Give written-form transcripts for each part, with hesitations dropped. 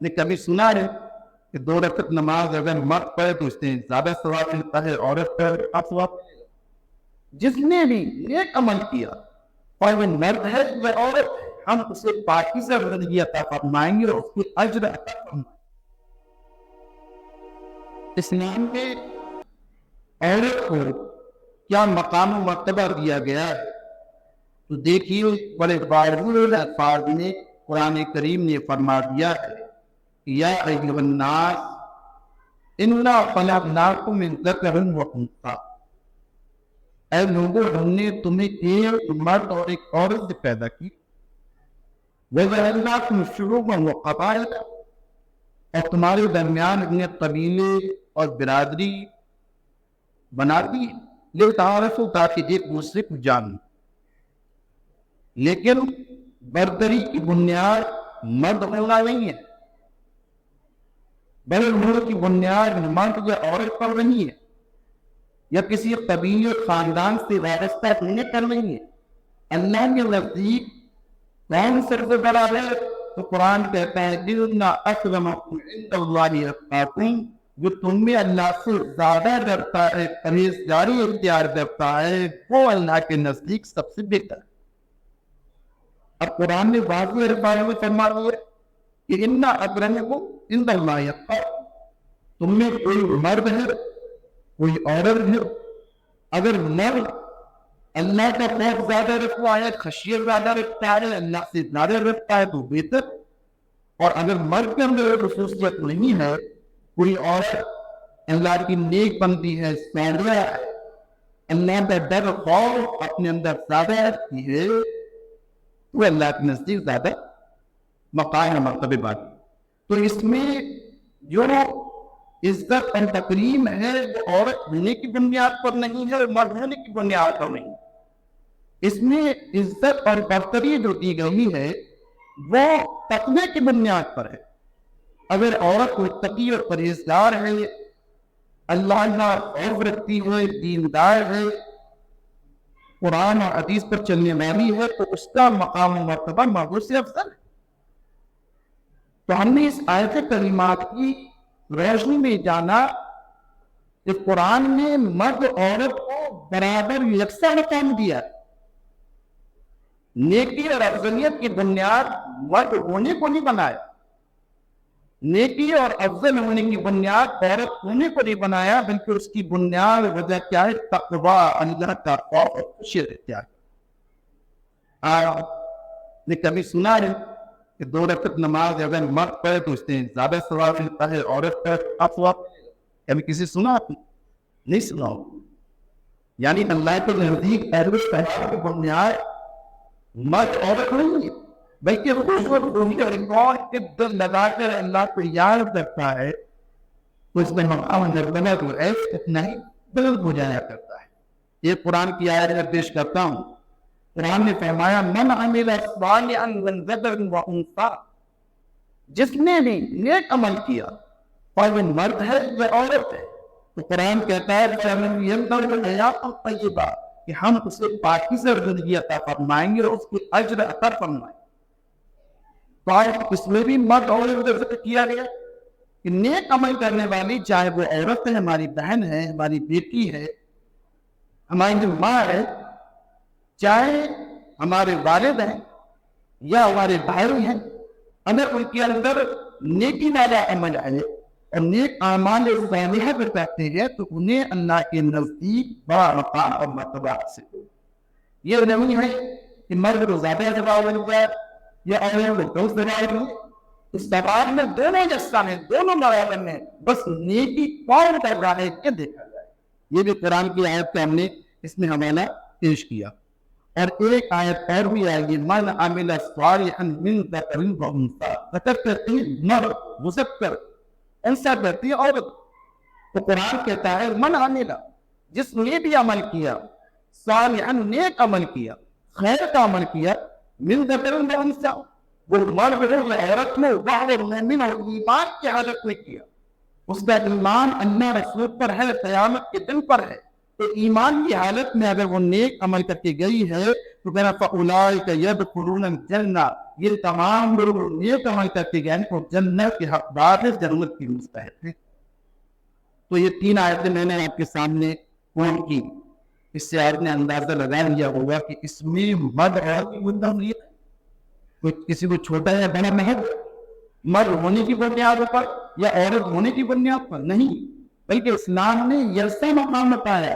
نے کبھی سنا ہے کہ 2 رکعت نماز اگر مرد پڑھے تو اس نے زیادہ ثواب ملتا ہے عورت پر آپ ثواب؟ جس نے بھی نیک عمل کیا اور وہ مرد ہے وہ عورت ہے، ہم اسے پاکیزہ زندگی عطا فرمائیں گے اور اس کو اجر عطا فرمائیں گے۔ اسلام میں عورت کو کیا مقام و مرتبہ دیا گیا ہے تو دیکھیے بڑے باوجود الفاظ میں قرآن کریم نے فرما دیا ہے یا ایھا الناس انا خلقناکم من ذکر و انثی، اے لوگوں ہم نے تمہیں ایک مرد اور ایک عورت سے پیدا کی، وجعلناکم شعوبا وقبائل، اور تمہارے درمیان ہم نے قبیلے اور برادری بنا دی لتعارفوا تاکہ ایک دوسرے کو جانیں۔ لیکن برتری کی بنیاد مرد ہونا نہیں ہے، بلکہ مرد کی بنیاد مرد یا عورت پر نہیں ہے، یا کسی قبیلے خاندان سے وابستہ ہونے پر نہیں ہے۔ اللہ کے نزدیک کون سب سے بڑا ہے تو قرآن کہتا ہے ان اکرمکم عند اللہ اتقاکم، جو تم میں اللہ سے زیادہ ڈرتا ہے، پرہیزگاری اختیار کرتا ہے، وہ اللہ کے نزدیک سب سے بہتر ہے۔ اب قرآن نے واضح الفاظ میں فرما دیا کہ ان اکرمکم عند اللہ اتقاکم، تم میں کوئی مرد ہے کوئی عورت ہے، اگر مرد اللہ کا خوف زیادہ رکھتا ہے، خشیت زیادہ رکھتا ہے، اللہ سے زیادہ رکھتا ہے تو بہتر، اور اگر مرد کے اندر خصوصیت نہیں ہے، کوئی عورت اللہ کی نیک بنتی ہے، سادہ ہے، اللہ کا ڈر خوف اپنے اندر زیادہ رکھتی ہے، تو اللہ کے نزدیک زیادہ مقام ہے، مرتبے بات۔ تو اس میں جو عزت اور تکریم ہے وہ عورت ہونے کی بنیاد پر نہیں ہے، مرد ہونے کی بنیاد پر نہیں۔ اس میں عزت اور برتری جو دی گئی ہے وہ تقوی کی بنیاد پر ہے۔ اگر عورت کو تقی اور پرہیزگار ہے، اللہ کا خوف رکھتی ہے، دیندار ہے، قرآن اور حدیث پر چلنے والی ہے، تو اس کا مقام و مرتبہ مرد سے افضل ہے۔ تو ہم نے اس آیت کریمات کی روشنی میں جانا کہ قرآن نے مرد عورت کو برابر یکساں مقام دیا، نیکی اور افضلیت کی بنیاد مرد ہونے کو نہیں بنایا، نیکی اور افضل ہونے کی بنیاد عورت ہونے کو نہیں بنایا، بلکہ اس کی بنیاد وجہ کیا ہے؟ تقوی، اللہ کا خوف اور خشیت اختیار۔ نے کبھی سنا ہے کہ 2 رکعت نماز اگر مرد پڑھے تو اس نے زیادہ ثواب ملتا ہے عورت پر آپ ثواب؟ کبھی کسی سنا آپ نے؟ نہیں سنا ہو؟ یعنی اللہ کے نزدیک اہل کی بنیاد مرد عورت نہیں ہے، بلکہ لگا کر اللہ کو یاد رکھتا ہے تو اس میں تو اتنا ہی بلند ہو جایا کرتا ہے۔ یہ قرآن کی آیت میں پیش کرتا ہوں، قرآن نے فرمایا من عمل صالحا من ذکر و انثی، جس نے بھی نیک عمل کیا اور وہ مرد ہے وہ عورت ہے، تو قرآن کہتا ہے کہ ہم اسے پاکیزہ زندگی عطا فرمائیں گے اور اس کو اجر عطا فرمائیں گے۔ تو اس میں بھی مرد اور عورت ذکر کیا گیا کہ نیک عمل کرنے والی، چاہے وہ عورت ہے، ہماری بہن ہے، ہماری بیٹی ہے، ہماری جو ماں ہے، چاہے ہمارے والد ہیں یا ہمارے بھائی ہیں، اگر ان کے اندر نیکی والا عمل ہے اور نیک اعمال صالحہ پر کرتے ہیں تو انہیں اللہ کے نزدیک بڑا مقام اور مرتبہ حاصل ہو۔ یہ نہیں ہے کہ مرد کو زیادہ ثواب ملتا ہے یا عورت کو کم ثواب ملتا ہے، اس ثواب میں دونوں جیسا ہے، دونوں برابر میں، بس نیکی کون کر رہا ہے یہ دیکھا جائے۔ یہ بھی قرآن کی آیت پہ ہم نے اس میں حوالہ پیش کیا۔ اور ایک آیت اور بھی آئے گی من عمل صالحا من ذکر و انثی، ذکر کرتی ہے مرد، مذکر انثی کرتی ہے عورت، تو قرآن کہتا ہے من عمل، جس نے بھی عمل کیا، صالحا نیک عمل کیا، خیر کا عمل کیا، من ذکر و انثی، وہ مرد ہے وہ عورت میں، ظاہر مومن اور ایمان کی حالت میں کیا، اس کا ایمان اللہ رسول پر ہے، قیامت کے دن پر ہے، تو ایمان کی حالت میں اگر وہ نیک عمل کر کے گئی ہے تو کہنا فَأُولَٰئِكَ يَدْخُلُونَ الْجَنَّةَ، یہ تمام لوگ نیک عمل کر کے گئے تو جنت کے حقدار ہیں، جنت کی مستحق ہیں۔ تو یہ 3 آیتیں میں نے آپ کے سامنے قرآن کی، اس سے آپ نے اندازہ لگا لیا ہوگا کہ اس میں مرد عورت کی مدعا نہیں ہے، کوئی کسی کو چھوٹا یا بڑا محض مرد ہونے کی بنیاد پر یا عورت ہونے کی بنیاد پر نہیں، بلکہ اسلام نے یکساں مقام بتایا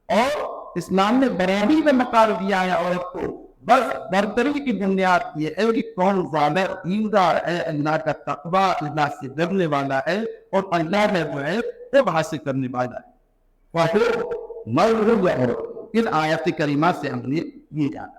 اور اسلام نے برابری کا مقام دیا ہے عورت کو، بس برتری کی بنیاد یہ ہے کہ کون زیادہ دیندار ہے، اللہ کا تقویٰ، اللہ سے ڈرنے والا ہے اور اللہ میں جو ہے سب حاصل کرنے والا ہے۔ واحد مرد و عورت، ان آیات کریمہ سے ہم نے یہ جانا۔